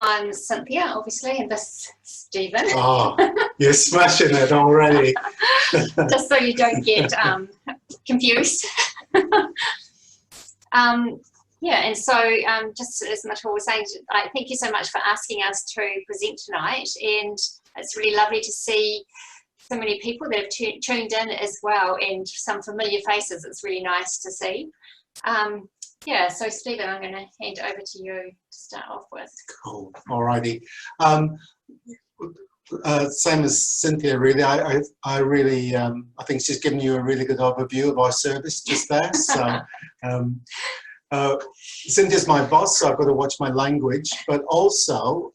I'm Cynthia, obviously, and this is Stephen. Oh, you're smashing it already. Just so you don't get confused. Yeah, and so just as Matilda was saying, thank you so much for asking us to present tonight, and it's really lovely to see so many people that have tuned in as well, and some familiar faces. It's really nice to see. Yeah, so Stephen, I'm going to hand over to you to start off with. Cool. Alrighty. Same as Cynthia, really. I really, I think she's given you a really good overview of our service just there. So, Cynthia's my boss, so I've got to watch my language. But also,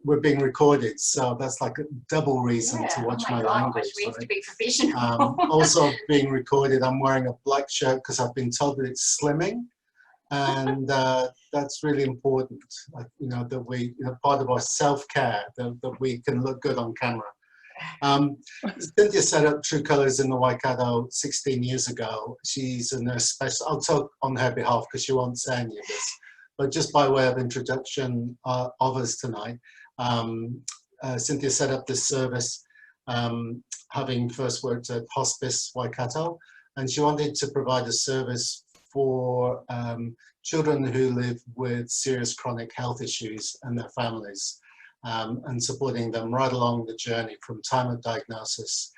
we're being recorded, so that's like a double reason to watch my language. We have to be professional. Also being recorded, I'm wearing a black shirt because I've been told that it's slimming. And that's really important, you know, that we, you know, part of our self-care, that we can look good on camera. Cynthia set up True Colours in the Waikato 16 years ago. She's a nurse specialist. I'll talk on her behalf because she won't say any of this. But just by way of introduction of us tonight, Cynthia set up this service having first worked at Hospice Waikato, and she wanted to provide a service for children who live with serious chronic health issues and their families, and supporting them right along the journey from time of diagnosis,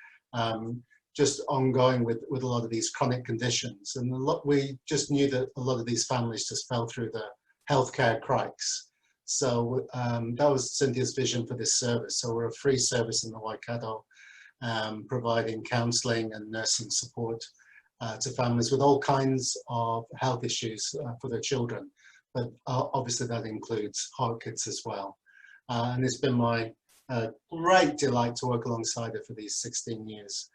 just ongoing with a lot of these chronic conditions. And we just knew that a lot of these families just fell through the healthcare cracks. So that was Cynthia's vision for this service. So we're a free service in the Waikato, providing counselling and nursing support to families with all kinds of health issues for their children, but obviously that includes HeartKids as well. And it's been my great delight to work alongside her for these 16 years.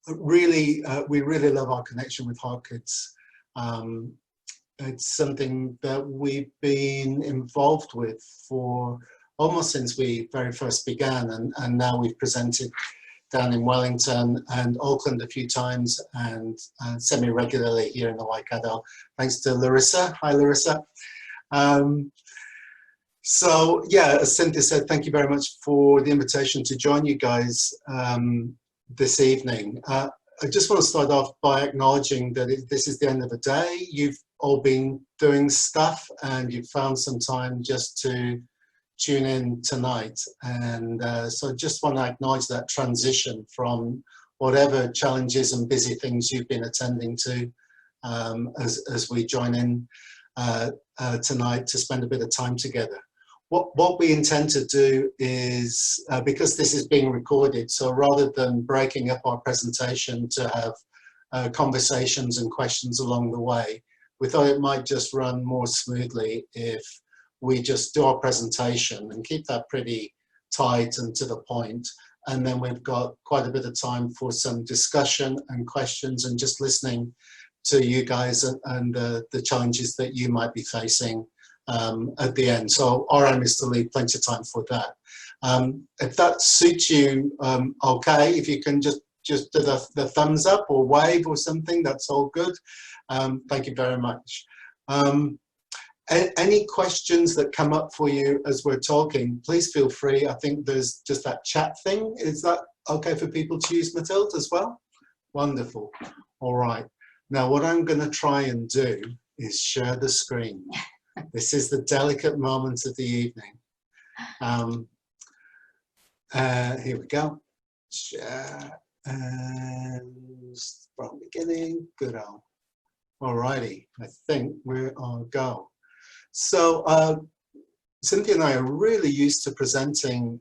We really love our connection with HeartKids. It's something that we've been involved with for almost since we very first began, and now we've presented down in Wellington and Auckland a few times, and semi-regularly here in the Waikato, thanks to Larissa. Hi, Larissa. So yeah, as Cynthia said, thank you very much for the invitation to join you guys this evening. I just want to start off by acknowledging that this is the end of the day. You've all been doing stuff and you've found some time just to tune in tonight, and so just want to acknowledge that transition from whatever challenges and busy things you've been attending to as we join in tonight to spend a bit of time together. What we intend to do is, because this is being recorded, so rather than breaking up our presentation to have conversations and questions along the way, we thought it might just run more smoothly if we just do our presentation and keep that pretty tight and to the point. And then we've got quite a bit of time for some discussion and questions and just listening to you guys and the challenges that you might be facing at the end. So our aim is to leave plenty of time for that. If that suits you, okay, if you can just do the thumbs up or wave or something, that's all good. Thank you very much. Any questions that come up for you as we're talking, please feel free. I think there's just that chat thing. Is that okay for people to use, Matilda, as well? Wonderful. All right. Now, what I'm going to try and do is share the screen. This is the delicate moment of the evening. Here we go. Share and from beginning. Good on. All righty. I think we're on go. So Cynthia and I are really used to presenting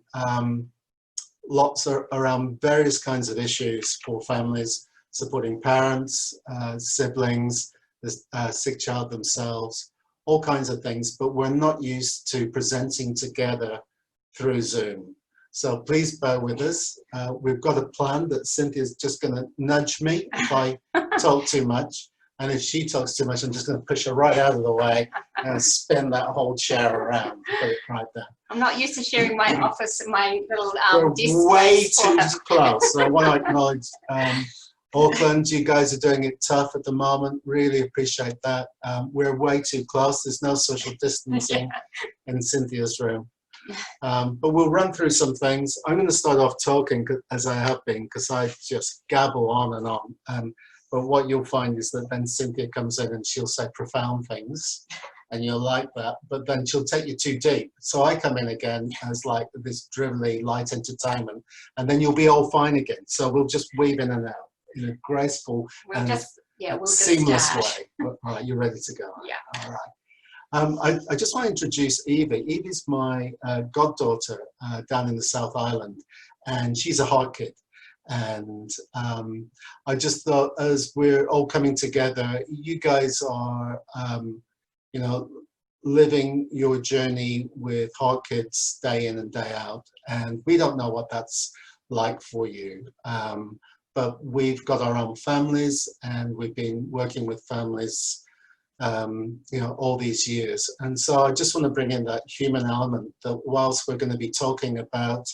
lots around various kinds of issues for families, supporting parents, siblings, the sick child themselves, all kinds of things, but we're not used to presenting together through Zoom. So please bear with us. We've got a plan that Cynthia's just going to nudge me if I talk too much. And if she talks too much, I'm just going to push her right out of the way and spin that whole chair around. Put it right there. I'm not used to sharing my office, my little We're desk. way too close. So I want to acknowledge Auckland, you guys are doing it tough at the moment. Really appreciate that. We're way too close. There's no social distancing in Cynthia's room. But we'll run through some things. I'm going to start off talking as I have been, because I just gabble on and on. But what you'll find is that then Cynthia comes in and she'll say profound things, and you'll like that, but then she'll take you too deep. So I come in again as like this drivelly light entertainment, and then you'll be all fine again. So we'll just weave in and out in a graceful and seamless way. All right, you're ready to go. Yeah. All right. I just want to introduce Evie. Evie's my goddaughter down in the South Island, and she's a heart kid. And I just thought, as we're all coming together, you guys are, you know, living your journey with HeartKids day in and day out, and we don't know what that's like for you. But we've got our own families, and we've been working with families you know, all these years. And so I just want to bring in that human element, that whilst we're going to be talking about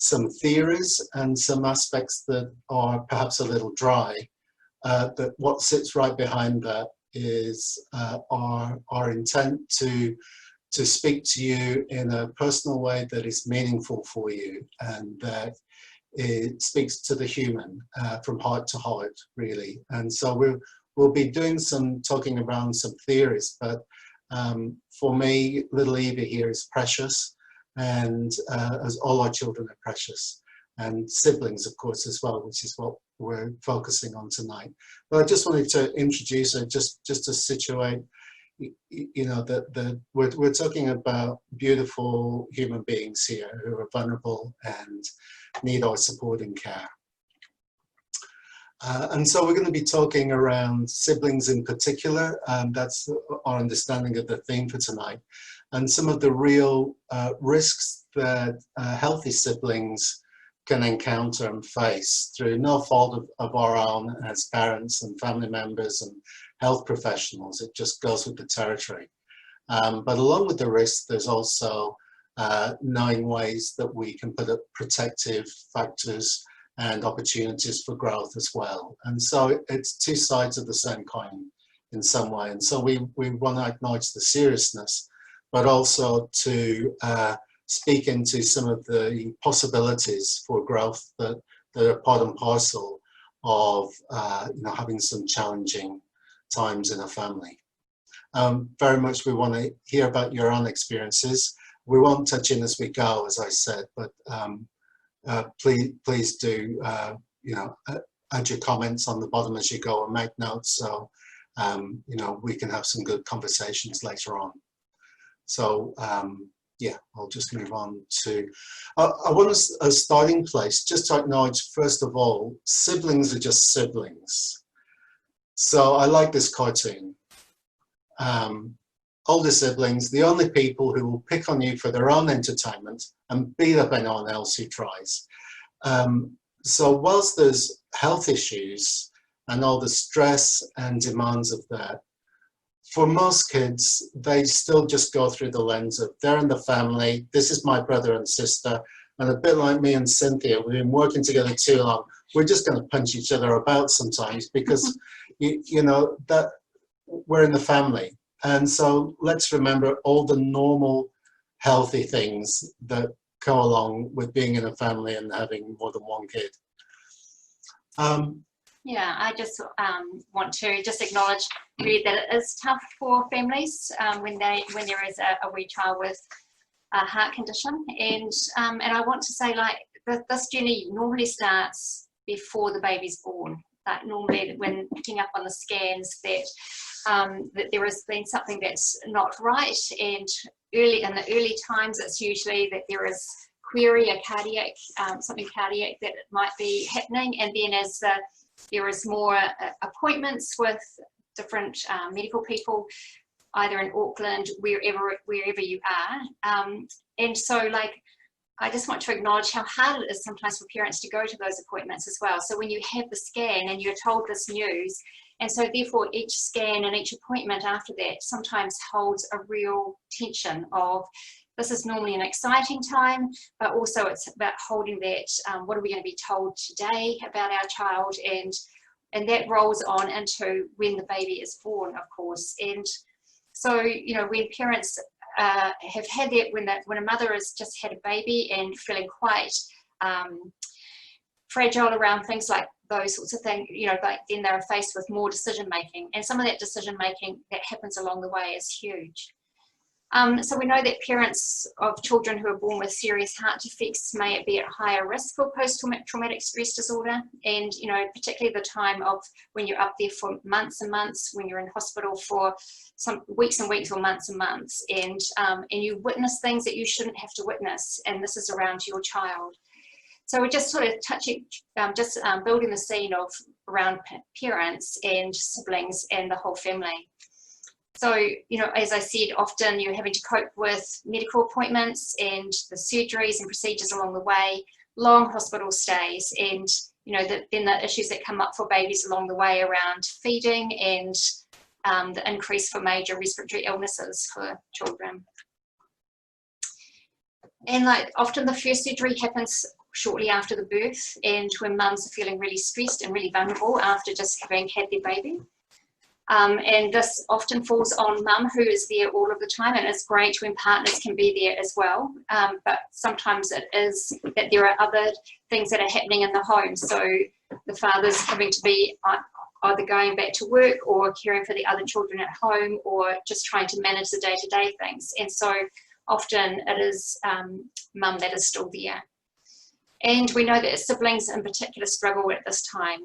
some theories and some aspects that are perhaps a little dry, that what sits right behind that is our intent to speak to you in a personal way that is meaningful for you, and that it speaks to the human from heart to heart, really. And so we'll be doing some talking around some theories, but for me, little Evie here is precious, and as all our children are precious, and siblings, of course, as well, which is what we're focusing on tonight. But I just wanted to introduce her, just to situate, you know, that we're talking about beautiful human beings here who are vulnerable and need our support and care. And so we're going to be talking around siblings in particular. That's our understanding of the theme for tonight. And some of the real risks that healthy siblings can encounter and face through no fault of our own as parents and family members and health professionals. It just goes with the territory. But along with the risks, there's also knowing ways that we can put up protective factors and opportunities for growth as well. And so it's two sides of the same coin in some way. And so we want to acknowledge the seriousness, but also to speak into some of the possibilities for growth that are part and parcel of you know, having some challenging times in a family. Very much we want to hear about your own experiences. We won't touch in as we go, as I said, but please do, you know, add your comments on the bottom as you go and make notes, so you know, we can have some good conversations later on. So yeah, I'll just move on to, I want a starting place just to acknowledge, first of all, siblings are just siblings. So I like this cartoon. Older siblings, the only people who will pick on you for their own entertainment and beat up anyone else who tries. So whilst there's health issues and all the stress and demands of that, for most kids, they still just go through the lens of they're in the family, this is my brother and sister, and a bit like me and Cynthia, we've been working together too long, we're just going to punch each other about sometimes because, you know, that we're in the family. And so let's remember all the normal healthy things that go along with being in a family and having more than one kid. Yeah, I just want to just acknowledge really that it is tough for families when there is a wee child with a heart condition, and I want to say, like, this journey normally starts before the baby's born. Like normally when picking up on the scans that there has been something that's not right, and in the early times it's usually that there is query, a cardiac, something cardiac that might be happening, and then as there is more appointments with different medical people, either in Auckland, wherever you are, and so, like, I just want to acknowledge how hard it is sometimes for parents to go to those appointments as well. So when you have the scan and you're told this news, and so therefore each scan and each appointment after that sometimes holds a real tension of, this is normally an exciting time, but also it's about holding that, what are we going to be told today about our child, and And that rolls on into when the baby is born, of course. And so, you know, when parents have had that, when a mother has just had a baby and feeling quite fragile around things like those sorts of things, you know, like then they're faced with more decision making. And some of that decision making that happens along the way is huge. So we know that parents of children who are born with serious heart defects may be at higher risk for post-traumatic stress disorder, and, you know, particularly the time of when you're up there for months and months, when you're in hospital for some weeks and weeks or months and months, and you witness things that you shouldn't have to witness, and this is around your child. So we're just sort of touching, building the scene of around parents and siblings and the whole family. So, you know, as I said, often you're having to cope with medical appointments and the surgeries and procedures along the way, long hospital stays, and, you know, then the issues that come up for babies along the way around feeding and the increase for major respiratory illnesses for children. And like often the first surgery happens shortly after the birth, and when mums are feeling really stressed and really vulnerable after just having had their baby. And this often falls on mum, who is there all of the time, and it's great when partners can be there as well, but sometimes it is that there are other things that are happening in the home, so the father's having to be either going back to work or caring for the other children at home, or just trying to manage the day-to-day things, and so often it is mum that is still there. And we know that siblings in particular struggle at this time,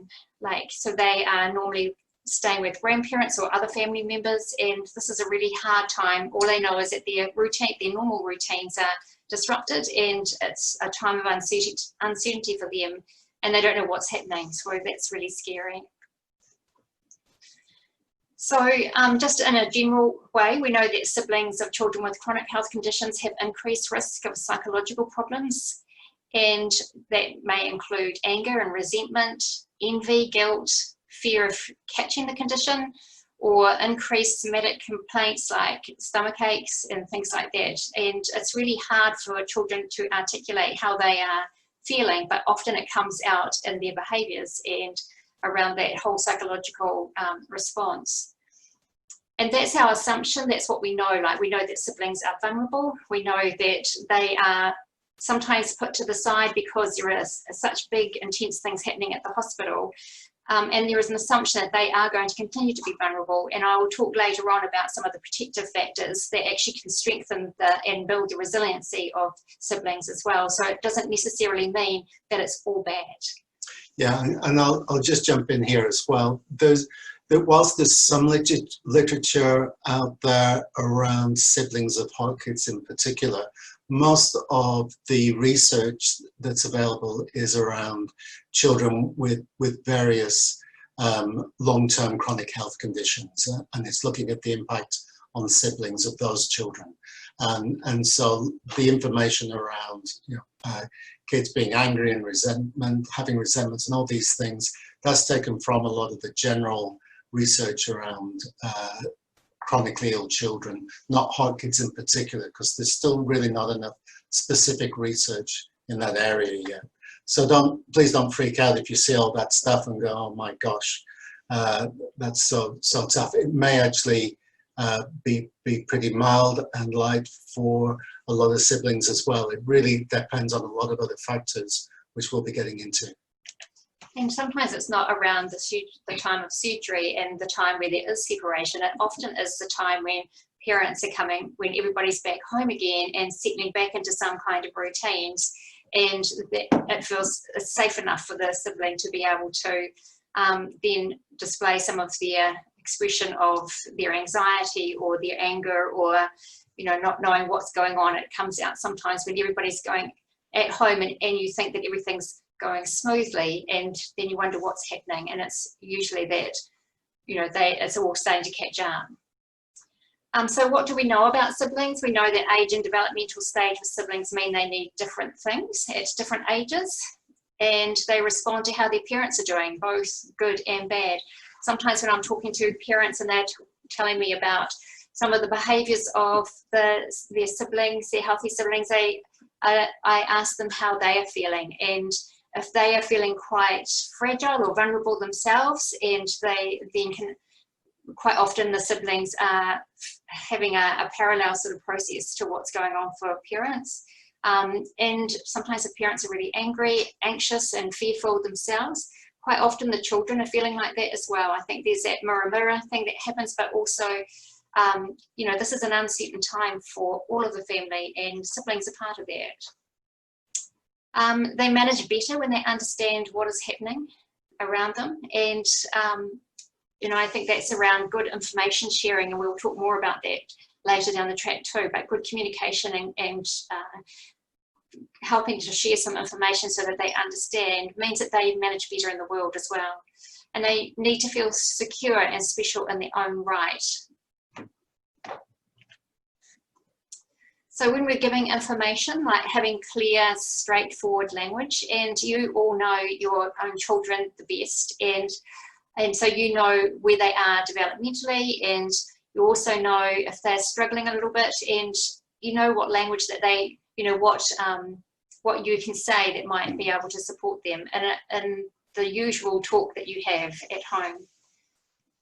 so they are normally staying with grandparents or other family members, and this is a really hard time. All they know is that their normal routines are disrupted, and it's a time of uncertainty for them, and they don't know what's happening, so that's really scary. So just in a general way, we know that siblings of children with chronic health conditions have increased risk of psychological problems, and that may include anger and resentment, envy, guilt, fear of catching the condition, or increased somatic complaints like stomach aches and things like that. And it's really hard for children to articulate how they are feeling, but often it comes out in their behaviours and around that whole psychological response. And that's our assumption, that's what we know. We know that siblings are vulnerable, we know that they are sometimes put to the side because there are such big, intense things happening at the hospital. And there is an assumption that they are going to continue to be vulnerable, and I will talk later on about some of the protective factors that actually can strengthen and build the resiliency of siblings as well. So it doesn't necessarily mean that it's all bad. Yeah, and I'll just jump in here as well. Whilst there's some literature out there around siblings of HeartKids in particular, most of the research that's available is around children with various long-term chronic health conditions, and it's looking at the impact on siblings of those children. And so the information around kids being angry and having resentments and all these things, that's taken from a lot of the general research around chronically ill children, not HeartKids in particular, because there's still really not enough specific research in that area yet. So please don't freak out if you see all that stuff and go, oh my gosh, that's so tough. It may actually be pretty mild and light for a lot of siblings as well. It really depends on a lot of other factors, which we'll be getting into. And sometimes it's not around the time of surgery and the time where there is separation. It often is the time when parents are coming, when everybody's back home again and settling back into some kind of routines, and it feels safe enough for the sibling to be able to then display some of their expression of their anxiety or their anger, or not knowing what's going on. It comes out sometimes when everybody's going at home and you think that everything's going smoothly, and then you wonder what's happening, and it's usually that it's all starting to catch up. So what do we know about siblings? We know that age and developmental stage for siblings mean they need different things at different ages, and they respond to how their parents are doing, both good and bad. Sometimes when I'm talking to parents and they're telling me about some of the behaviours of their siblings, their healthy siblings, I ask them how they are feeling, and if they are feeling quite fragile or vulnerable themselves, and they then can, quite often the siblings are having a parallel sort of process to what's going on for parents. And sometimes the parents are really angry, anxious and fearful themselves. Quite often the children are feeling like that as well. I think there's that mirror thing that happens, but also, you know, this is an uncertain time for all of the family, and siblings are part of that. They manage better when they understand what is happening around them, and you know, I think that's around good information sharing, and we'll talk more about that later down the track too, but good communication and helping to share some information so that they understand means that they manage better in the world as well. And they need to feel secure and special in their own right. So when we're giving information, like having clear, straightforward language, and you all know your own children the best, and so you know where they are developmentally, and you also know if they're struggling a little bit, and you know what language that they, you know, what you can say that might be able to support them in the usual talk that you have at home.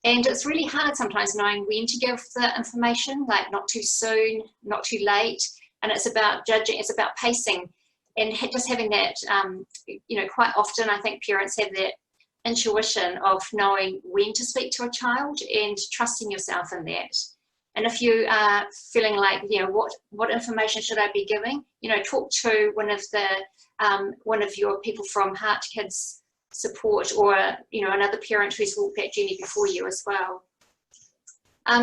And it's really hard sometimes knowing when to give the information, like not too soon, not too late, and it's about judging, it's about pacing, and just having that, you know, quite often I think parents have that intuition of knowing when to speak to a child and trusting yourself in that. And if you are feeling like, you know, what information should I be giving, you know, talk to one of your people from HeartKids support, or, you know, another parent who's walked that journey before you as well.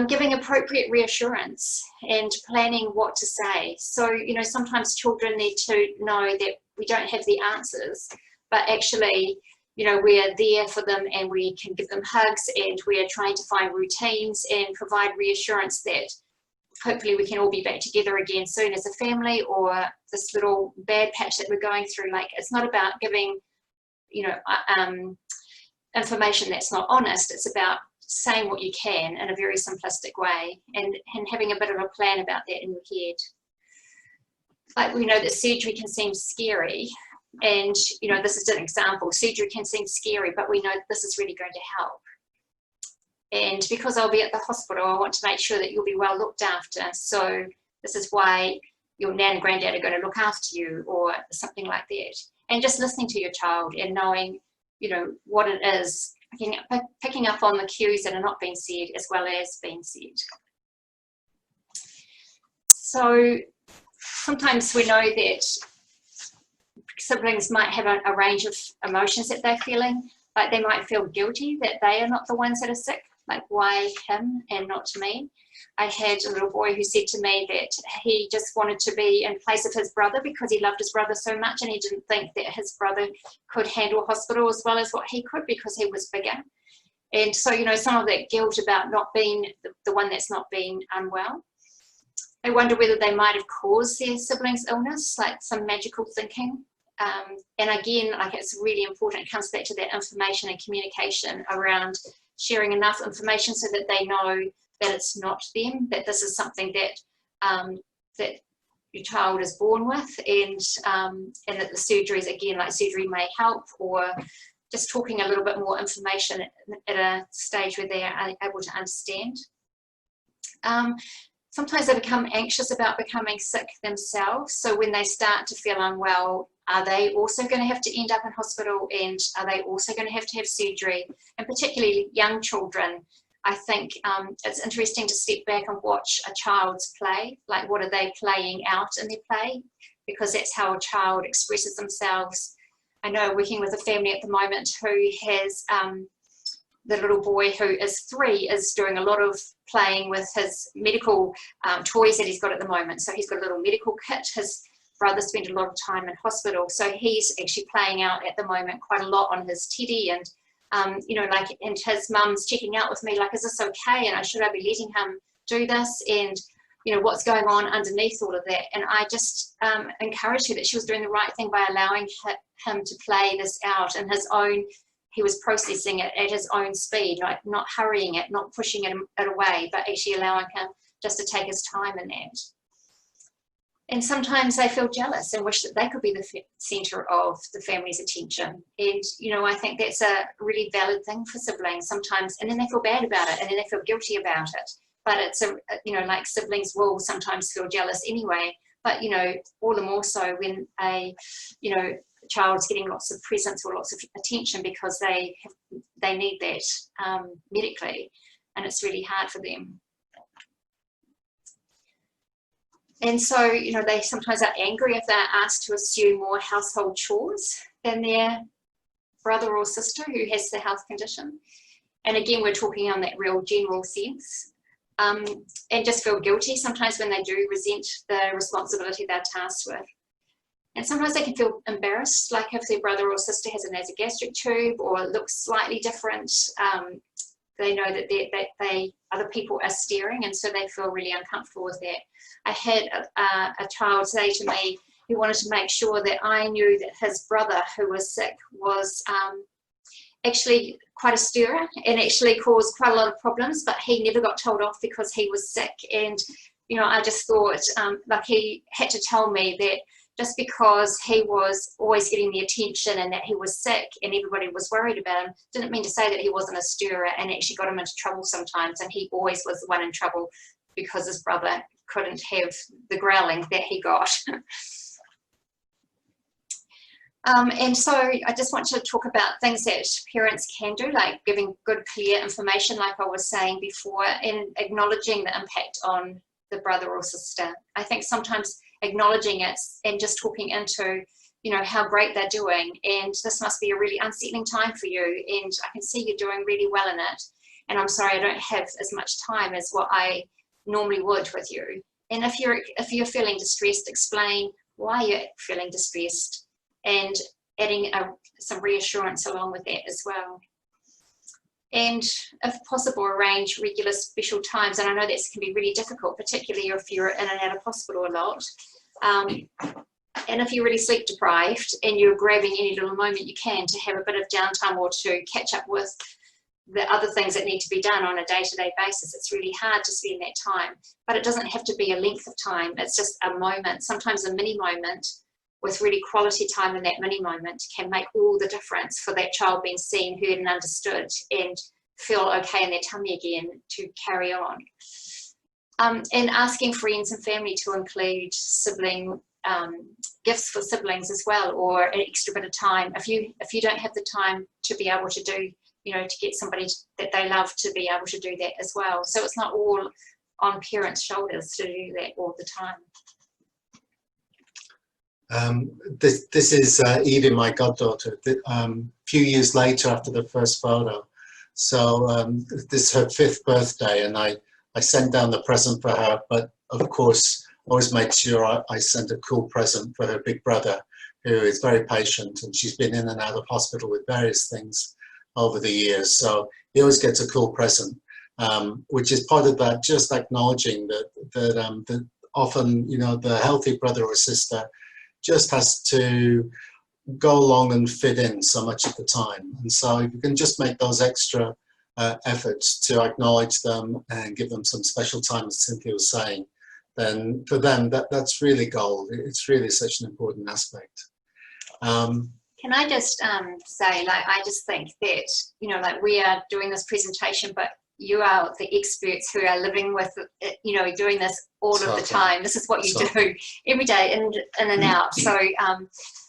Giving appropriate reassurance and planning what to say. So, you know, sometimes children need to know that we don't have the answers, but actually, you know, we're there for them, and we can give them hugs, and we're trying to find routines and provide reassurance that hopefully we can all be back together again soon as a family, or this little bad patch that we're going through. Like, it's not about giving, you know, information that's not honest. It's about saying what you can in a very simplistic way, and having a bit of a plan about that in your head. Like, we know that surgery can seem scary, and, you know, this is an example. Surgery can seem scary, but we know that this is really going to help. And because I'll be at the hospital, I want to make sure that you'll be well looked after. So this is why your nan and granddad are going to look after you, or something like that. And just listening to your child and knowing, you know, what it is, picking up on the cues that are not being said as well as being said. So sometimes we know that siblings might have a range of emotions that they're feeling. Like, they might feel guilty that they are not the ones that are sick. Like, why him and not me? I had a little boy who said to me that he just wanted to be in place of his brother because he loved his brother so much, and he didn't think that his brother could handle hospital as well as what he could because he was bigger. And so, you know, some of that guilt about not being the one that's not being unwell. I wonder whether they might have caused their siblings' illness, like some magical thinking. And again, like, it's really important, it comes back to that information and communication around sharing enough information so that they know that it's not them, that this is something that that your child is born with, and that the surgeries, again, like surgery may help, or just talking a little bit more information at a stage where they are able to understand. Sometimes they become anxious about becoming sick themselves. So when they start to feel unwell, are they also going to have to end up in hospital, and are they also going to have surgery? And particularly young children, I think it's interesting to step back and watch a child's play. Like, what are they playing out in their play? Because that's how a child expresses themselves. I know, working with a family at the moment who has the little boy who is 3 is doing a lot of playing with his medical toys that he's got at the moment. So he's got a little medical kit. His brother spent a lot of time in hospital, so he's actually playing out at the moment quite a lot on his teddy, and you know, like, and his mum's checking out with me, like, is this okay, and should I be letting him do this, and, you know, what's going on underneath all of that. And I just encouraged her that she was doing the right thing by allowing him to play this out in his own, he was processing it at his own speed, like, not hurrying it, not pushing it away, but actually allowing him just to take his time in that. And sometimes they feel jealous and wish that they could be the center of the family's attention. And, you know, I think that's a really valid thing for siblings sometimes. And then they feel bad about it, and then they feel guilty about it. But it's you know, like siblings will sometimes feel jealous anyway. But, you know, all the more so when you know, child's getting lots of presents or lots of attention because they need that medically, and it's really hard for them. And so, you know, they sometimes are angry if they're asked to assume more household chores than their brother or sister who has the health condition. And again, we're talking on that real general sense. And just feel guilty sometimes when they do resent the responsibility they're tasked with. And sometimes they can feel embarrassed, like if their brother or sister has a nasogastric tube or looks slightly different. They know that other people are staring, and so they feel really uncomfortable with that. I had a child say to me, he wanted to make sure that I knew that his brother who was sick was actually quite a stirrer and actually caused quite a lot of problems, but he never got told off because he was sick. And, you know, I just thought, like, he had to tell me that just because he was always getting the attention and that he was sick and everybody was worried about him, didn't mean to say that he wasn't a stirrer, and actually got him into trouble sometimes. And he always was the one in trouble because his brother couldn't have the growling that he got. And so I just want to talk about things that parents can do, like giving good, clear information, like I was saying before, and acknowledging the impact on the brother or sister. I think sometimes acknowledging it and just talking into, you know, how great they're doing, and this must be a really unsettling time for you, and I can see you're doing really well in it, and I'm sorry I don't have as much time as what I normally would with you. And if you're feeling distressed, explain why you're feeling distressed, and adding some reassurance along with that as well. And if possible, arrange regular special times. And I know that can be really difficult, particularly if you're in and out of hospital a lot. And if you're really sleep deprived and you're grabbing any little moment you can to have a bit of downtime or to catch up with the other things that need to be done on a day-to-day basis, it's really hard to spend that time. But it doesn't have to be a length of time. It's just a moment, sometimes a mini moment, with really quality time in that mini moment can make all the difference for that child being seen, heard and understood, and feel okay in their tummy again to carry on. And asking friends and family to include sibling gifts for siblings as well, or an extra bit of time. If you don't have the time to be able to do, you know, to get somebody that they love to be able to do that as well. So it's not all on parents' shoulders to do that all the time. This is Evie, my goddaughter, a few years later after the first photo. So this is her 5th birthday, and I sent down the present for her, but of course always made sure I sent a cool present for her big brother, who is very patient, and she's been in and out of hospital with various things over the years. So he always gets a cool present, which is part of that, just acknowledging that often, you know, the healthy brother or sister just has to go along and fit in so much of the time. And so if you can just make those extra efforts to acknowledge them and give them some special time, as Cynthia was saying, then for them, that's really gold. It's really such an important aspect. Can I just say, like, I just think that, you know, like, we are doing this presentation, but you are the experts who are living with, you know, doing this all of the time. This is what you do every day, in and out. So,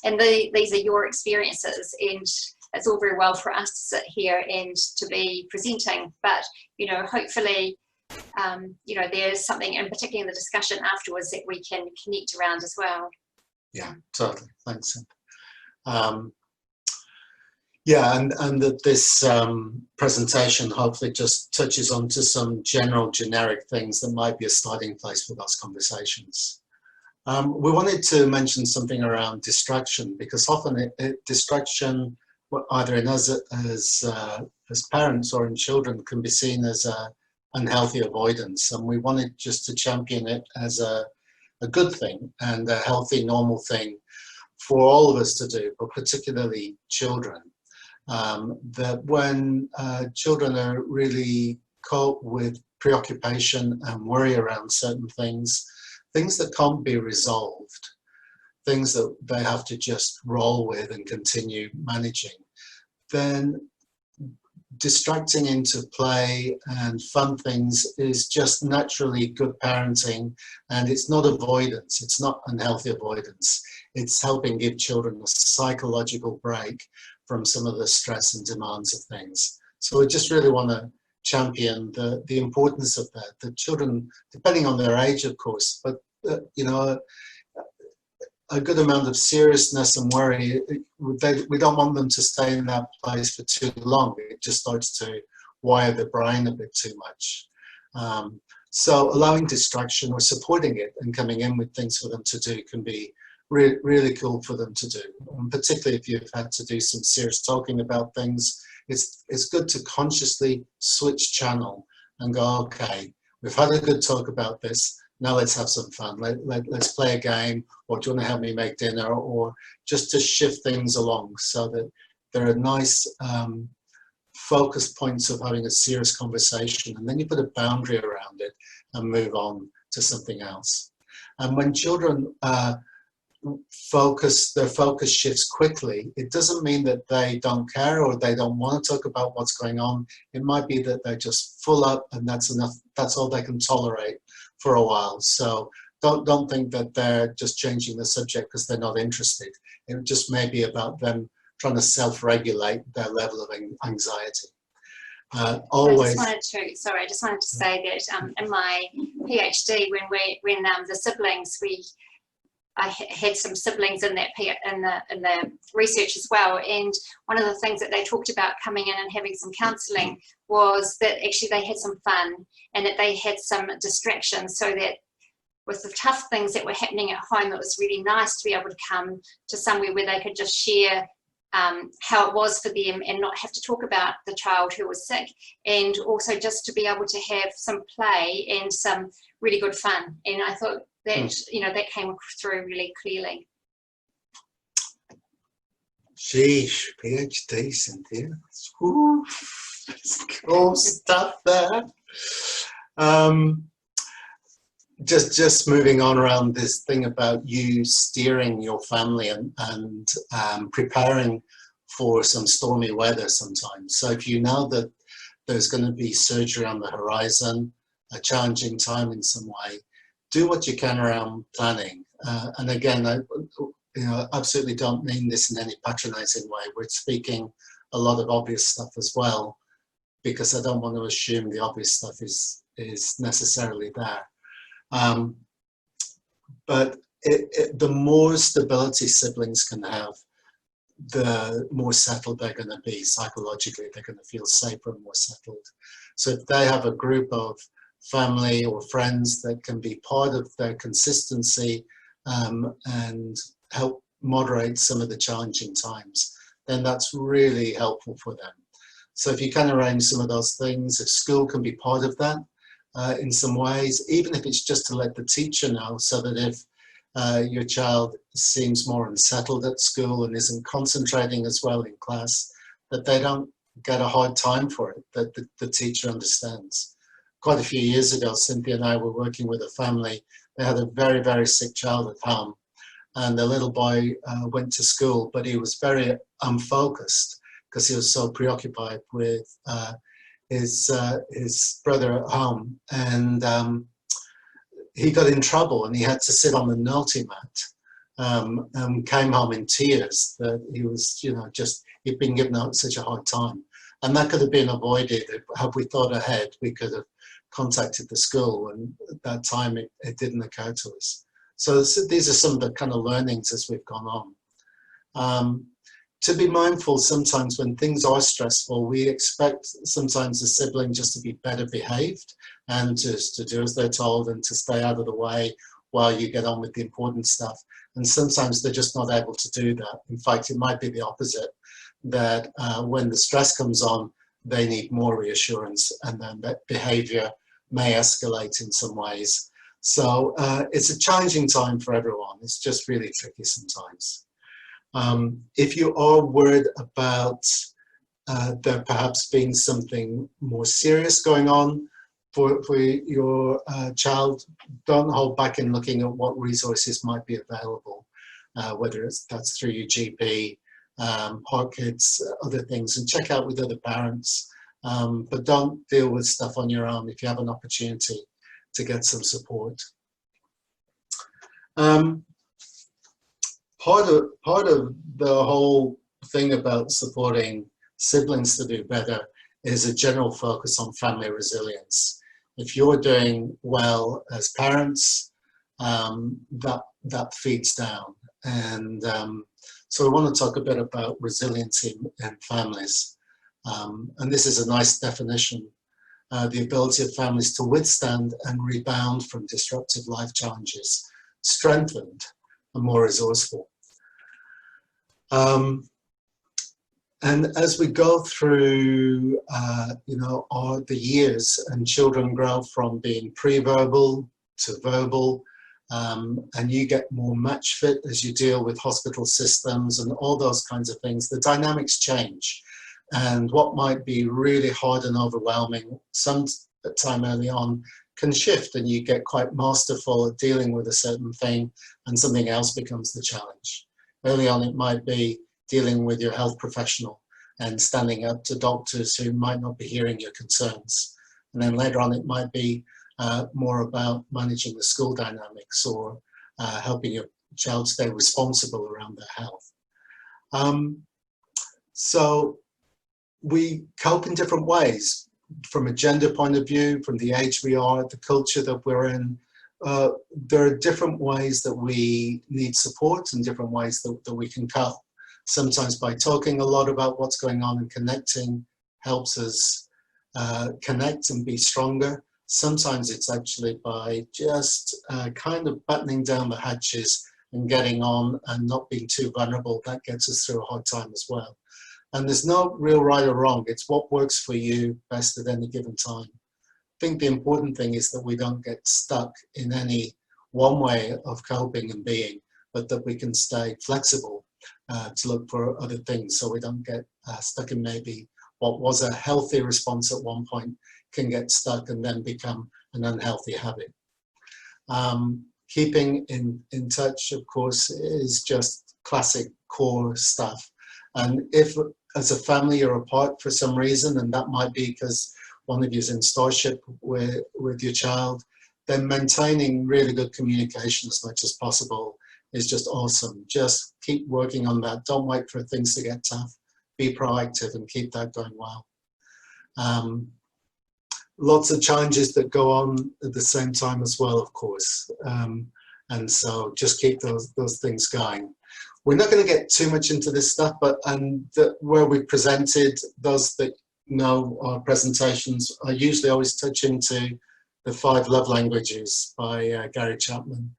and these are your experiences, and it's all very well for us to sit here and to be presenting, but, you know, hopefully, you know, there's something, and particularly in the discussion afterwards, that we can connect around as well. Yeah, totally. Thanks. Yeah, and that this presentation hopefully just touches onto some general generic things that might be a starting place for those conversations. We wanted to mention something around distraction, because often distraction, either in us as parents or in children, can be seen as a unhealthy avoidance, and we wanted just to champion it as a good thing and a healthy, normal thing for all of us to do, but particularly children. That when children are really caught with preoccupation and worry around certain things, things that can't be resolved, things that they have to just roll with and continue managing, then distracting into play and fun things is just naturally good parenting, and it's not avoidance, it's not unhealthy avoidance. It's helping give children a psychological break from some of the stress and demands of things. So we just really want to champion the importance of that. The children, depending on their age, of course, but you know, a good amount of seriousness and worry, we don't want them to stay in that place for too long. It just starts to wire the brain a bit too much. So allowing distraction or supporting it and coming in with things for them to do can be really cool for them to do. And particularly if you've had to do some serious talking about things, it's good to consciously switch channel and go, okay, we've had a good talk about this. Now let's have some fun. Let's play a game, or do you want to help me make dinner, or just to shift things along so that there are nice focus points of having a serious conversation, and then you put a boundary around it and move on to something else. And when children their focus shifts quickly, it doesn't mean that they don't care or they don't want to talk about what's going on. It might be that they're just full up and that's enough, that's all they can tolerate for a while. So don't think that they're just changing the subject because they're not interested. It just may be about them trying to self-regulate their level of anxiety. Always. I just wanted to say that in my PhD, when the siblings, I had some siblings in the research as well, and one of the things that they talked about coming in and having some counselling was that actually they had some fun and that they had some distractions, so that with the tough things that were happening at home, it was really nice to be able to come to somewhere where they could just share how it was for them and not have to talk about the child who was sick, and also just to be able to have some play and some really good fun. And I thought that, you know, that came through really clearly. Sheesh, PhD, Cynthia. Ooh, cool stuff there. Just moving on around this thing about you steering your family and preparing for some stormy weather sometimes. So if you know that there's going to be surgery on the horizon, a challenging time in some way, do what you can around planning. And again, I absolutely don't mean this in any patronizing way. We're speaking a lot of obvious stuff as well, because I don't want to assume the obvious stuff is necessarily there. But the more stability siblings can have, the more settled they're going to be psychologically. They're going to feel safer and more settled. So if they have a group of family or friends that can be part of their consistency and help moderate some of the challenging times, then that's really helpful for them. So if you can arrange some of those things, if school can be part of that in some ways, even if it's just to let the teacher know, so that if your child seems more unsettled at school and isn't concentrating as well in class, that they don't get a hard time for it, that the teacher understands. Quite a few years ago, Cynthia and I were working with a family. They had a very, very sick child at home, and the little boy went to school, but he was very unfocused because he was so preoccupied with his brother at home, and he got in trouble and he had to sit on the naughty mat, and came home in tears that he was, he'd been given out such a hard time. And that could have been avoided. Had we thought ahead, we could have contacted the school, and at that time it didn't occur to us. So these are some of the kind of learnings as we've gone on. To be mindful, sometimes when things are stressful, we expect sometimes the sibling just to be better behaved and just to do as they're told and to stay out of the way while you get on with the important stuff. And sometimes they're just not able to do that. In fact, it might be the opposite, that when the stress comes on, they need more reassurance, and then that behavior may escalate in some ways. So it's a challenging time for everyone. It's just really tricky sometimes. If you are worried about there perhaps being something more serious going on, for your child, don't hold back in looking at what resources might be available, whether that's through your GP, HeartKids, other things, and check out with other parents. But don't deal with stuff on your own if you have an opportunity to get some support. Part of the whole thing about supporting siblings to do better is a general focus on family resilience. If you're doing well as parents, that feeds down. And so we want to talk a bit about resiliency in families. And this is a nice definition. The ability of families to withstand and rebound from disruptive life challenges, strengthened and more resourceful. And as we go through, the years, and children grow from being pre-verbal to verbal, and you get more match fit as you deal with hospital systems and all those kinds of things, the dynamics change. And what might be really hard and overwhelming some time early on can shift, and you get quite masterful at dealing with a certain thing, and something else becomes the challenge. Early on, it might be dealing with your health professional and standing up to doctors who might not be hearing your concerns. And then later on, it might be more about managing the school dynamics, or helping your child stay responsible around their health. So we cope in different ways, from a gender point of view, from the age we are, the culture that we're in. There are different ways that we need support, and different ways that we can cope. Sometimes by talking a lot about what's going on and connecting helps us connect and be stronger. Sometimes it's actually by just kind of battening down the hatches and getting on and not being too vulnerable. That gets us through a hard time as well. And there's no real right or wrong. It's what works for you best at any given time. I think the important thing is that we don't get stuck in any one way of coping and being, but that we can stay flexible to look for other things, so we don't get stuck in maybe what was a healthy response at one point can get stuck and then become an unhealthy habit. Keeping in touch, of course, is just classic core stuff. And if as a family you're apart for some reason, and that might be because one of you is in starship with your child, then maintaining really good communication as much as possible is just awesome. Just keep working on that. Don't wait for things to get tough. Be proactive and keep that going well. Lots of challenges that go on at the same time as well, of course. And so just keep those things going. We're not going to get too much into this stuff, but where we presented, those that know our presentations, I usually always touch into the 5 love languages by Gary Chapman.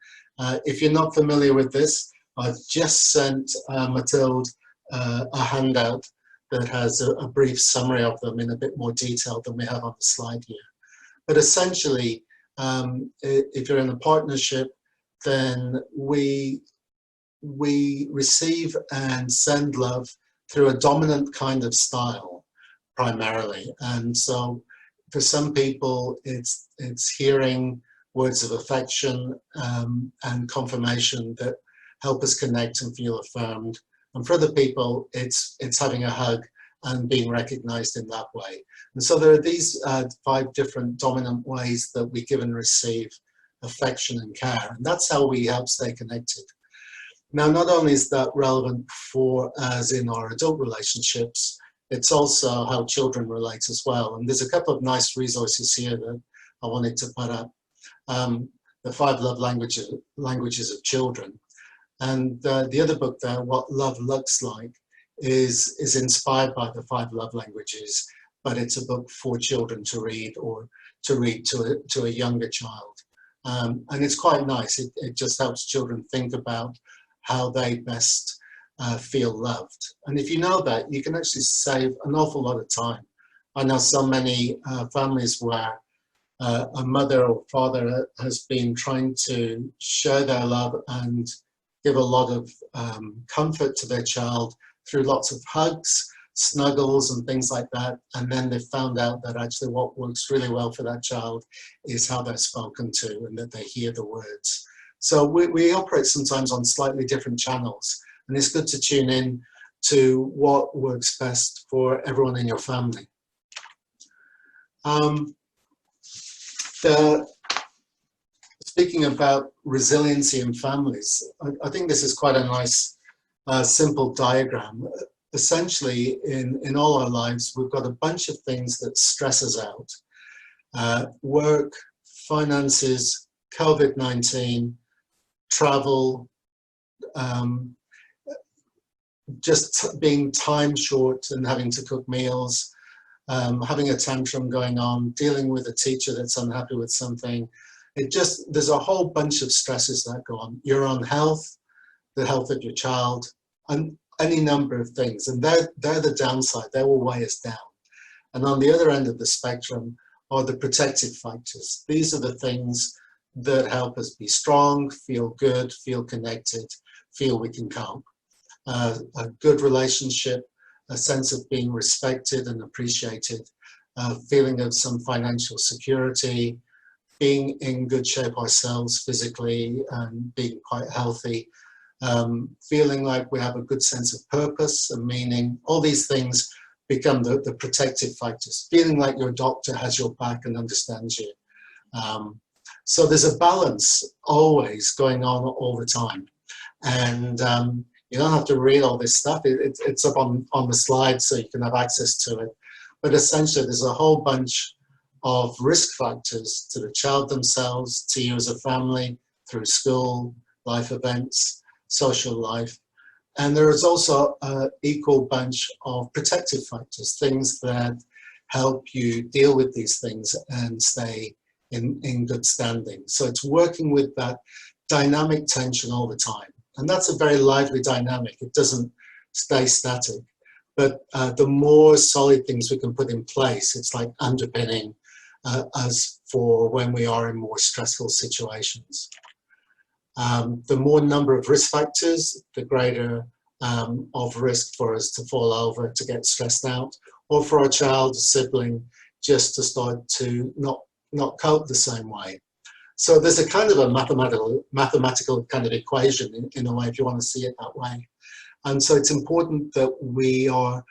If you're not familiar with this, I've just sent Mathilde a handout that has a brief summary of them in a bit more detail than we have on the slide here. But essentially, if you're in a partnership, then we receive and send love through a dominant kind of style, primarily. And so for some people, it's hearing words of affection and confirmation that help us connect and feel affirmed. And for other people, it's having a hug and being recognized in that way. And so there are these 5 different dominant ways that we give and receive affection and care. And that's how we help stay connected. Now, not only is that relevant for us in our adult relationships, it's also how children relate as well. And there's a couple of nice resources here that I wanted to put up. The 5 love languages of children. And the other book there, What Love Looks Like, is inspired by the 5 love languages, but it's a book for children to read, or to read to a younger child. And it's quite nice. It just helps children think about how they best feel loved. And if you know that, you can actually save an awful lot of time. I know so many families where a mother or father has been trying to share their love and give a lot of comfort to their child through lots of hugs, snuggles and things like that. And then they found out that actually what works really well for that child is how they're spoken to and that they hear the words. So we operate sometimes on slightly different channels, and it's good to tune in to what works best for everyone in your family. Speaking about resiliency in families, I think this is quite a nice, simple diagram. Essentially, in all our lives, we've got a bunch of things that stress us out. Work, finances, COVID-19, travel, just being time short and having to cook meals, having a tantrum going on, dealing with a teacher that's unhappy with something. There's a whole bunch of stresses that go on. Your own health, the health of your child, and any number of things. And they're the downside. They will weigh us down. And on the other end of the spectrum are the protective factors. These are the things that help us be strong, feel good, feel connected, feel we can cope. A good relationship, a sense of being respected and appreciated, a feeling of some financial security, being in good shape ourselves physically and being quite healthy, feeling like we have a good sense of purpose and meaning. All these things become the protective factors. Feeling like your doctor has your back and understands you. So there's a balance always going on all the time. And you don't have to read all this stuff. It's up on the slide so you can have access to it. But essentially, there's a whole bunch of risk factors to the child themselves, to you as a family, through school, life events, social life. And there is also an equal bunch of protective factors, things that help you deal with these things and stay in good standing. So it's working with that dynamic tension all the time. And that's a very lively dynamic. It doesn't stay static. But the more solid things we can put in place, it's like underpinning us for when we are in more stressful situations. The more number of risk factors, the greater of risk for us to fall over, to get stressed out, or for our child, sibling, just to start to not cope the same way. So there's a kind of a mathematical kind of equation in a way, if you want to see it that way. And so it's important that we are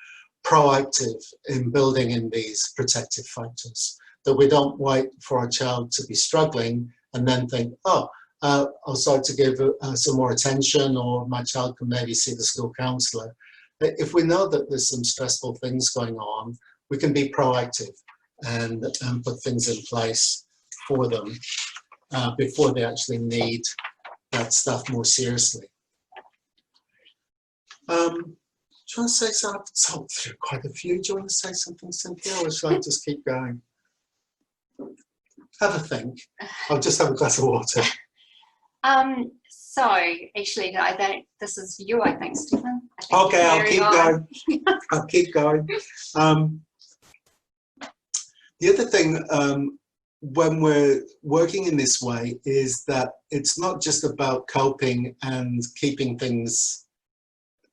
proactive in building in these protective factors, that we don't wait for our child to be struggling and then think, oh, I'll start to give some more attention, or my child can maybe see the school counsellor. If we know that there's some stressful things going on, we can be proactive and put things in place for them before they actually need that stuff more seriously. Do you want to say something? I've talked through quite a few. Do you want to say something, Cynthia, or should I just keep going? Have a think. I'll just have a glass of water. So actually, this is you, I think, Stephen. Okay, I'll keep going. I'll keep going. The other thing, when we're working in this way, is that it's not just about coping and keeping things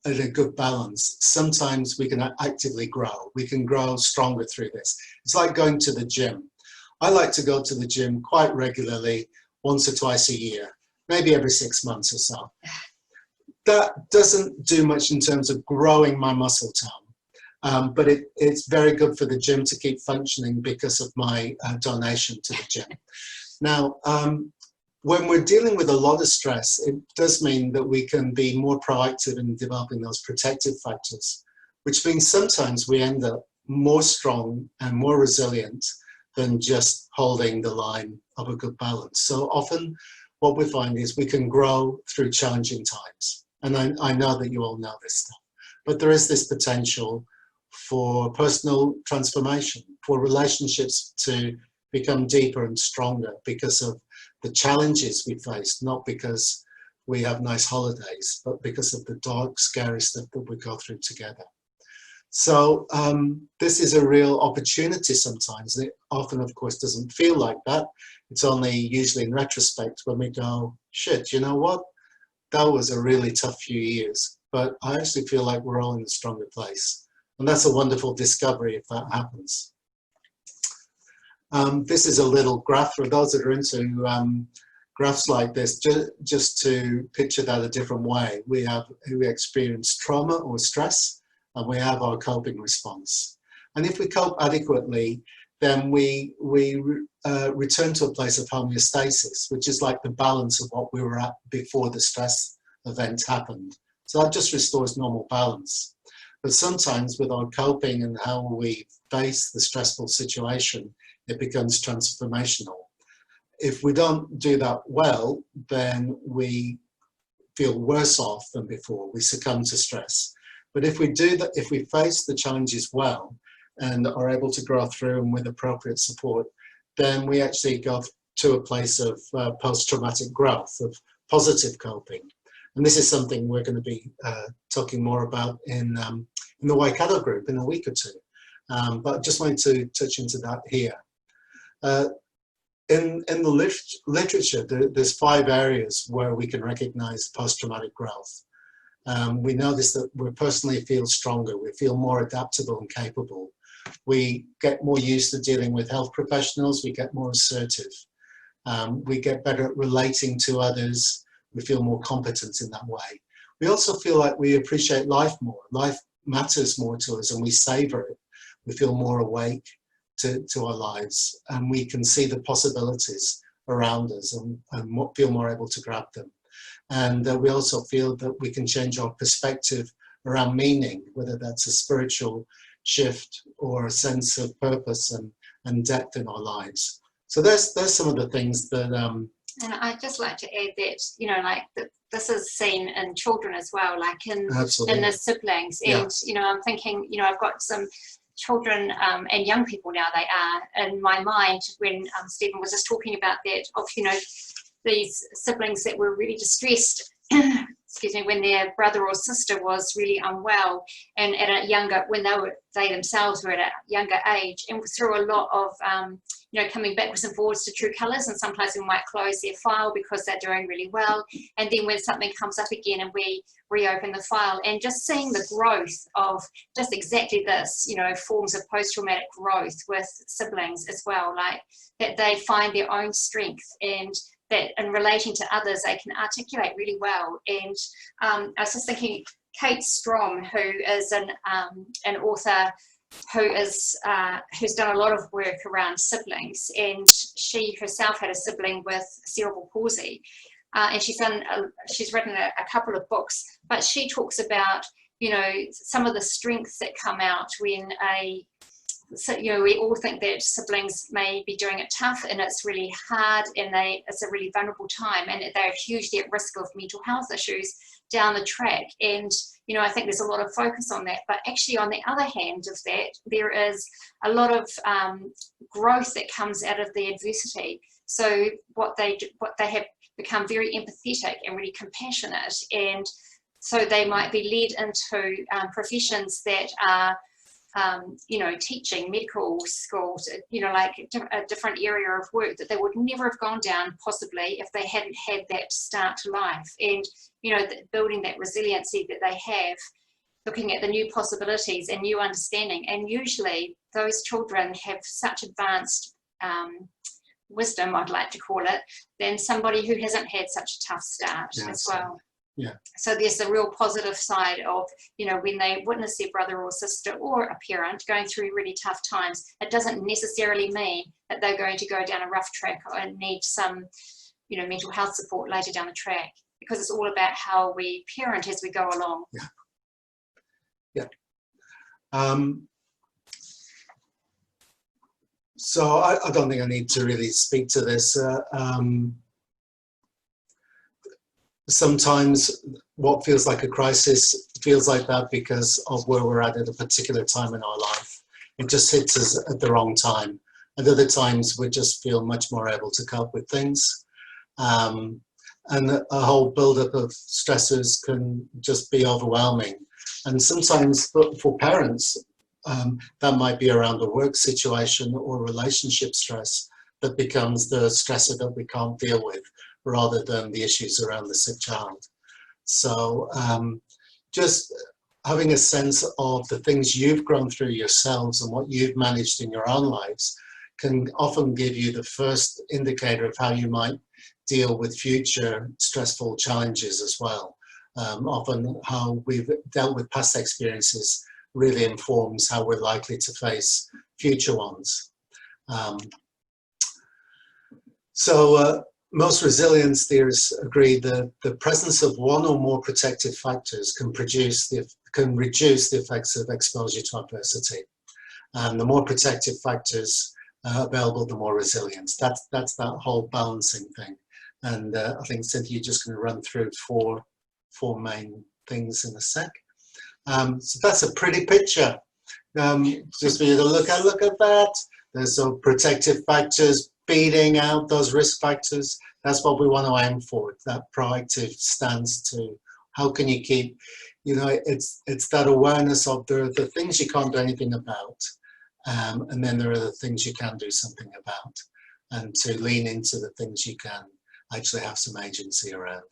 at a good balance. Sometimes we can actively grow. We can grow stronger through this. It's like going to the gym. I like to go to the gym quite regularly, once or twice a year, maybe every 6 months or so. That doesn't do much in terms of growing my muscle tone, but it's very good for the gym to keep functioning because of my donation to the gym. Now, when we're dealing with a lot of stress, it does mean that we can be more proactive in developing those protective factors, which means sometimes we end up more strong and more resilient than just holding the line of a good balance. So often what we find is we can grow through challenging times. And I know that you all know this stuff, but there is this potential for personal transformation, for relationships to become deeper and stronger because of the challenges we face, not because we have nice holidays, but because of the dark, scary stuff that we go through together. So this is a real opportunity sometimes. It often, of course, doesn't feel like that. It's only usually in retrospect when we go, shit, you know what? That was a really tough few years, but I actually feel like we're all in a stronger place And that's a wonderful discovery if that happens. This is a little graph for those that are into graphs like this, just to picture that a different way. We experience trauma or stress, and we have our coping response. And if we cope adequately, then we return to a place of homeostasis, which is like the balance of what we were at before the stress event happened. So that just restores normal balance. But sometimes with our coping and how we face the stressful situation, it becomes transformational. If we don't do that well, then we feel worse off than before. We succumb to stress. But if we do that, if we face the challenges well and are able to grow through them with appropriate support, then we actually go to a place of post-traumatic growth, of positive coping. And this is something we're going to be talking more about in the Waikato group in a week or two. But I just wanted to touch into that here. In the literature, there's 5 areas where we can recognize post-traumatic growth. We notice that we personally feel stronger, we feel more adaptable and capable. We get more used to dealing with health professionals, we get more assertive. We get better at relating to others, we feel more competent in that way. We also feel like we appreciate life more. Life matters more to us and we savor it. We feel more awake to our lives, and we can see the possibilities around us and feel more able to grab them. And we also feel that we can change our perspective around meaning, whether that's a spiritual shift or a sense of purpose and depth in our lives. So there's some of the things that and I'd just like to add that, you know, like this is seen in children as well, like in the siblings. And, you know, I'm thinking, you know, I've got some children and young people now, they are in my mind when Stephen was just talking about that, of, you know, these siblings that were really distressed excuse me, when their brother or sister was really unwell, and at a younger, when they themselves were at a younger age, and through a lot of you know, coming backwards and forwards to true colours, and sometimes we might close their file because they're doing really well, and then when something comes up again and we reopen the file, and just seeing the growth of just exactly this, you know, forms of post-traumatic growth with siblings as well, like that they find their own strength, and that in relating to others they can articulate really well. And I was just thinking, Kate Strom, who is an author who's done a lot of work around siblings, and she herself had a sibling with cerebral palsy, and she's written a couple of books, but she talks about, you know, some of the strengths that come out when so, you know, we all think that siblings may be doing it tough and it's really hard and it's a really vulnerable time, and they're hugely at risk of mental health issues down the track. And, you know, I think there's a lot of focus on that, but actually on the other hand of that, there is a lot of growth that comes out of the adversity. So what they have become very empathetic and really compassionate, and so they might be led into professions that are you know, teaching, medical schools, you know, like a different area of work that they would never have gone down possibly if they hadn't had that start to life. And, you know, building that resiliency that they have, looking at the new possibilities and new understanding. And usually those children have such advanced wisdom, I'd like to call it, than somebody who hasn't had such a tough start as well. Yeah. So there's a real positive side of, you know, when they witness their brother or sister or a parent going through really tough times, it doesn't necessarily mean that they're going to go down a rough track and need some, you know, mental health support later down the track, because it's all about how we parent as we go along. Yeah. So I don't think I need to really speak to this. Sometimes what feels like a crisis feels like that because of where we're at a particular time in our life. It just hits us at the wrong time. At other times, we just feel much more able to cope with things. And a whole buildup of stressors can just be overwhelming. And sometimes for parents, that might be around the work situation or relationship stress that becomes the stressor that we can't deal with, rather than the issues around the sick child. So just having a sense of the things you've grown through yourselves and what you've managed in your own lives can often give you the first indicator of how you might deal with future stressful challenges as well. Often how we've dealt with past experiences really informs how we're likely to face future ones. Most resilience theorists agree that the presence of one or more protective factors can reduce the effects of exposure to adversity. And the more protective factors available, the more resilience. That's that whole balancing thing. And I think, Cynthia, you're just going to run through four main things in a sec. So that's a pretty picture. Just for you to look at that. There's some protective factors beating out those risk factors. That's what we want to aim for, that proactive stance to how can you keep, it's that awareness of the things you can't do anything about, and then there are the things you can do something about, and to lean into the things you can actually have some agency around.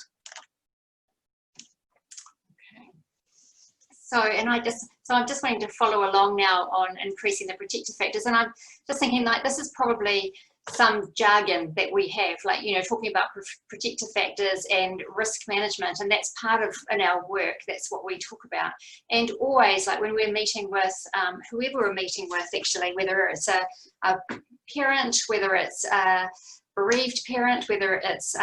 So I'm just wanting to follow along now on increasing the protective factors, and I'm just thinking like this is probably some jargon that we have, like talking about protective factors and risk management, and that's part of in our work. That's what we talk about, and always like when we're meeting with whoever we're meeting with, actually, whether it's a parent, whether it's a bereaved parent, whether it's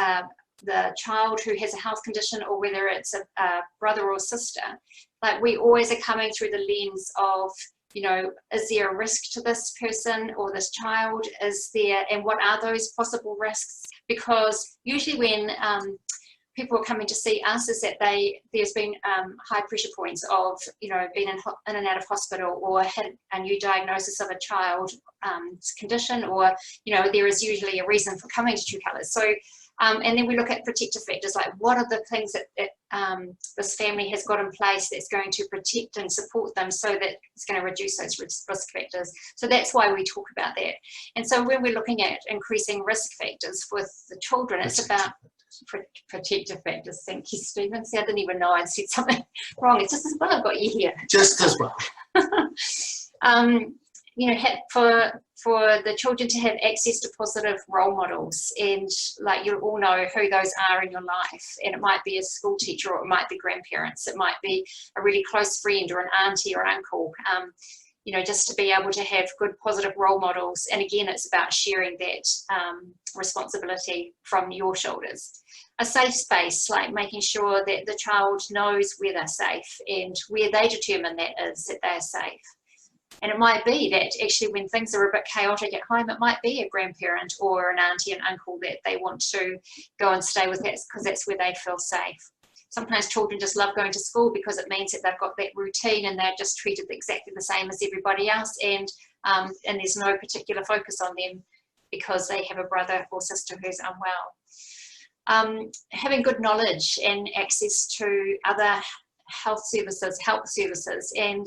the child who has a health condition, or whether it's a brother or sister. Like we always are coming through the lens of, is there a risk to this person or this child? Is there, and what are those possible risks? Because usually when people are coming to see us is that there's been high pressure points of, being in and out of hospital, or had a new diagnosis of a child's condition, or, there is usually a reason for coming to True Colours. So, and then we look at protective factors, like what are the things that this family has got in place that's going to protect and support them, so that it's going to reduce those risk factors. So that's why we talk about that. And so when we're looking at increasing risk factors with the children, it's about protective factors. Thank you, Stephen. See, I didn't even know I'd said something wrong. It's just as well I've got you here. Just as well. For the children to have access to positive role models, and like you all know who those are in your life, and it might be a school teacher, or it might be grandparents, it might be a really close friend or an auntie or uncle, just to be able to have good positive role models. And again, it's about sharing that responsibility from your shoulders. A safe space, like making sure that the child knows where they're safe and where they determine that they're safe. And it might be that actually when things are a bit chaotic at home, it might be a grandparent or an auntie and uncle that they want to go and stay with, that because that's where they feel safe. Sometimes children just love going to school because it means that they've got that routine and they're just treated exactly the same as everybody else, and there's no particular focus on them because they have a brother or sister who's unwell. Having good knowledge and access to other help services, and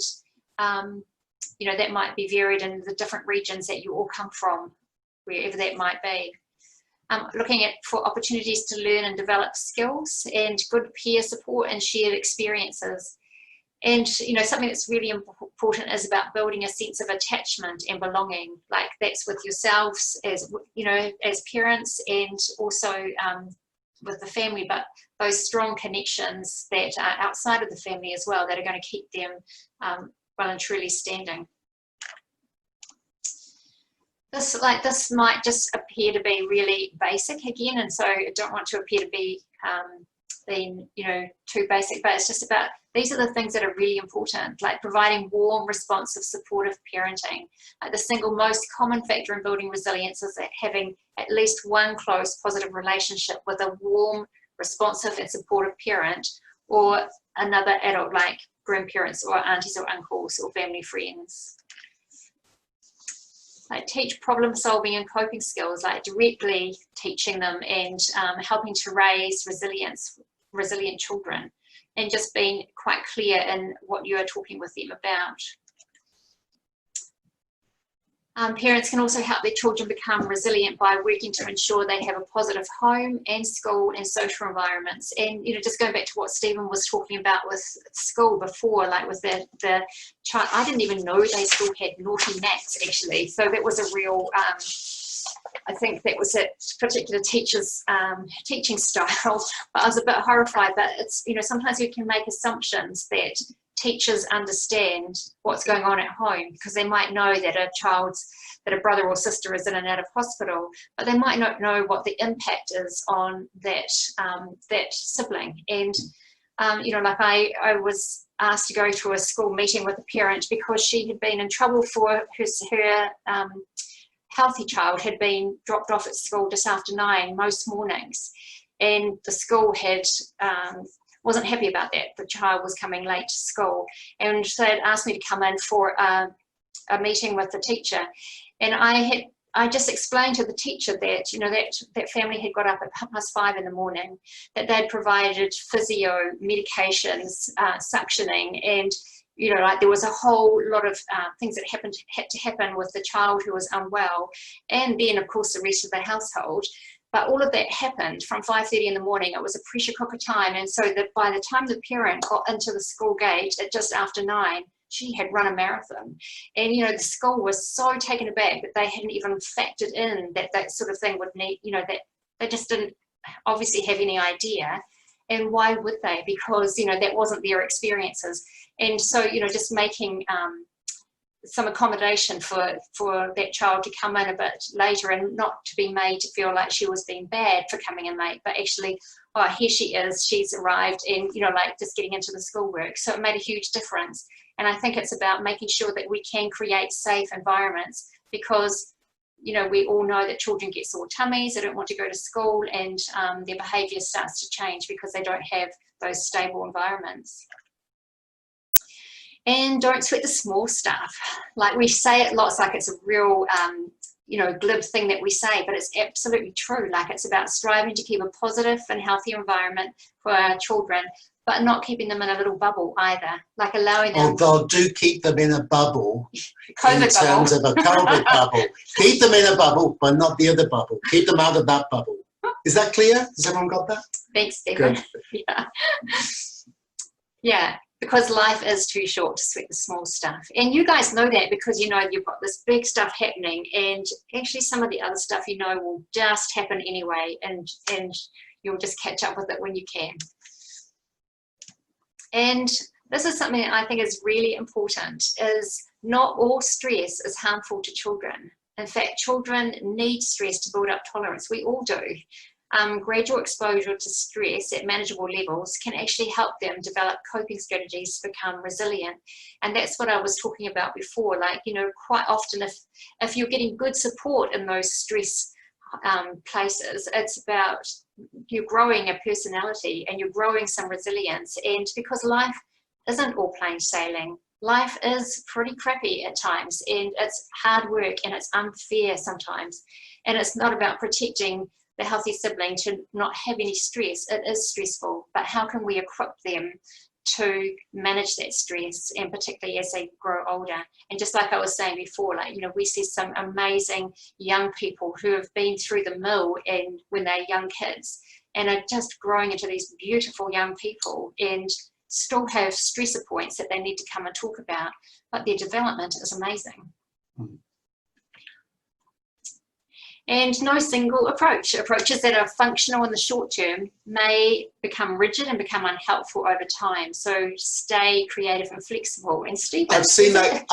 that might be varied in the different regions that you all come from, wherever that might be. Looking for opportunities to learn and develop skills, and good peer support and shared experiences. And something that's really important is about building a sense of attachment and belonging. Like that's with yourselves as as parents, and also with the family, but those strong connections that are outside of the family as well, that are going to keep them well and truly standing. This might just appear to be really basic again, and so I don't want to appear to be being too basic, but it's just about, these are the things that are really important, like providing warm, responsive, supportive parenting. The single most common factor in building resilience is that having at least one close, positive relationship with a warm, responsive and supportive parent, or another adult like grandparents or aunties or uncles or family friends. Like teach problem solving and coping skills, like directly teaching them and helping to raise resilient children, and just being quite clear in what you are talking with them about. Parents can also help their children become resilient by working to ensure they have a positive home and school and social environments. And, just going back to what Stephen was talking about with school before, like with the child, I didn't even know they still had naughty Nats actually. So that was a real, I think that was a particular teacher's teaching style. But I was a bit horrified. But it's, sometimes we can make assumptions that teachers understand what's going on at home, because they might know that a brother or sister is in and out of hospital, but they might not know what the impact is on that sibling. And like I was asked to go to a school meeting with a parent because she had been in trouble for her healthy child had been dropped off at school just after 9 most mornings, and the school had wasn't happy about that. The child was coming late to school, and so they'd asked me to come in for a meeting with the teacher. And I just explained to the teacher that that family had got up at 5:30 in the morning, that they'd provided physio, medications, suctioning, and like there was a whole lot of things that had to happen with the child who was unwell, and then of course the rest of the household. But all of that happened from 5:30 in the morning. It was a pressure cooker time. And so that by the time the parent got into the school gate at just after 9, she had run a marathon. And, the school was so taken aback that they hadn't even factored in that sort of thing would need, that they just didn't obviously have any idea. And why would they? Because, that wasn't their experiences. And so, just making some accommodation for that child to come in a bit later, and not to be made to feel like she was being bad for coming in late, but actually, oh, here she is, she's arrived, and like just getting into the schoolwork. So it made a huge difference. And I think it's about making sure that we can create safe environments, because we all know that children get sore tummies, they don't want to go to school, and their behaviour starts to change because they don't have those stable environments. And don't sweat the small stuff. Like we say it lots, like it's a real, glib thing that we say, but it's absolutely true. Like it's about striving to keep a positive and healthy environment for our children, but not keeping them in a little bubble either. Like allowing them. Although do keep them in a bubble COVID in terms bubble. of a COVID bubble. Keep them in a bubble, but not the other bubble. Keep them out of that bubble. Is that clear? Has everyone got that? Thanks, Stephen. Good. Yeah. Yeah. Because life is too short to sweat the small stuff. And you guys know that because you've got this big stuff happening, and actually some of the other stuff will just happen anyway, and you'll just catch up with it when you can. And this is something that I think is really important, is not all stress is harmful to children. In fact, children need stress to build up tolerance. We all do. Gradual exposure to stress at manageable levels can actually help them develop coping strategies to become resilient. And that's what I was talking about before. Like, quite often if you're getting good support in those stress places, it's about you're growing a personality and you're growing some resilience. And because life isn't all plain sailing, life is pretty crappy at times, and it's hard work and it's unfair sometimes. And it's not about protecting the healthy sibling to not have any stress. It is stressful, but how can we equip them to manage that stress, and particularly as they grow older? And just like I was saying before, like, we see some amazing young people who have been through the mill and when they're young kids and are just growing into these beautiful young people, and still have stressor points that they need to come and talk about, but their development is amazing. And no single approach. Approaches that are functional in the short term may become rigid and become unhelpful over time. So stay creative and flexible. And Stephen, I've seen that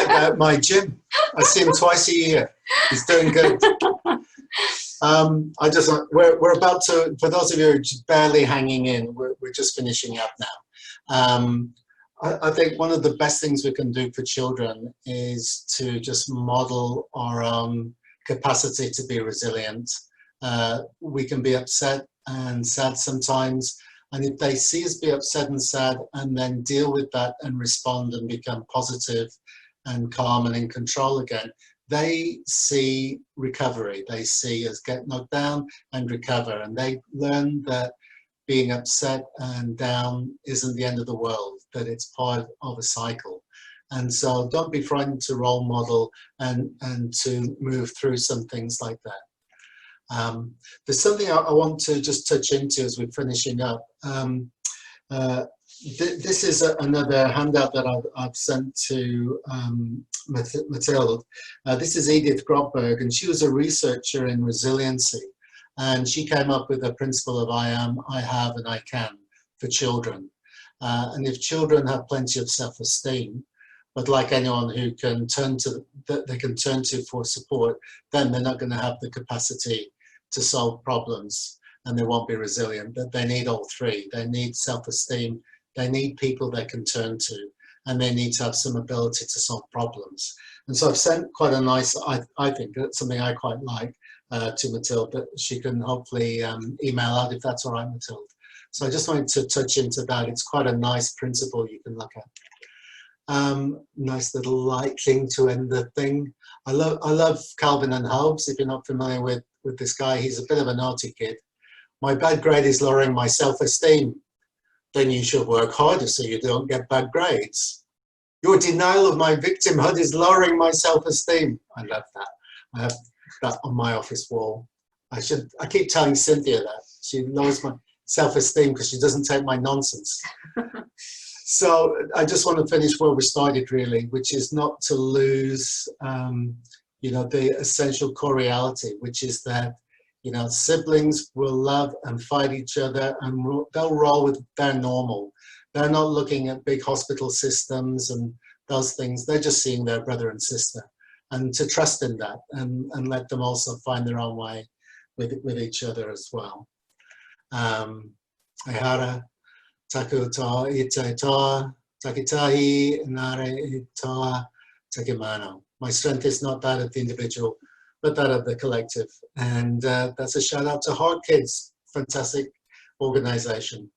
guy at my gym. I see him twice a year. He's doing good. We're about to, for those of you who are just barely hanging in, we're just finishing up now. I think one of the best things we can do for children is to just model our own capacity to be resilient. We can be upset and sad sometimes, and if they see us be upset and sad and then deal with that and respond and become positive and calm and in control again, they see recovery. They see us get knocked down and recover, and they learn that being upset and down isn't the end of the world, that it's part of a cycle. And so don't be frightened to role model and to move through some things like that. There's something I want to just touch into as we're finishing up. This is another handout that I've sent to Mathilde. This is Edith Grotberg, and she was a researcher in Resiliency. And she came up with a principle of I am, I have, and I can for children. And if children have plenty of self-esteem, but like anyone who can turn to, that they can turn to for support, then they're not going to have the capacity to solve problems, and they won't be resilient. But they need all three. They need self-esteem, they need people they can turn to, and they need to have some ability to solve problems. And so I've sent quite a nice, I think that's something I quite like, to Mathilde, that she can hopefully email out if that's all right, Mathilde. So I just wanted to touch into that. It's quite a nice principle you can look at. Nice little light thing to end the thing. I love Calvin and Hobbes. If you're not familiar with this guy, he's a bit of a naughty kid. My bad grade is lowering my self-esteem. Then you should work harder so you don't get bad grades. Your denial of my victimhood is lowering my self-esteem. I love that. I have that on my office wall. I keep telling Cynthia that. She lowers my self-esteem because she doesn't take my nonsense. So I just want to finish where we started, really, which is not to lose, you know, the essential core reality, which is that, you know, siblings will love and fight each other, and they'll roll with their normal. They're not looking at big hospital systems and those things. They're just seeing their brother and sister, and to trust in that and let them also find their own way with each other as well. Ehara. Taku ta ite ta, takitahi nare ta takimano. My strength is not that of the individual, but that of the collective. And that's a shout out to HeartKids, fantastic organization.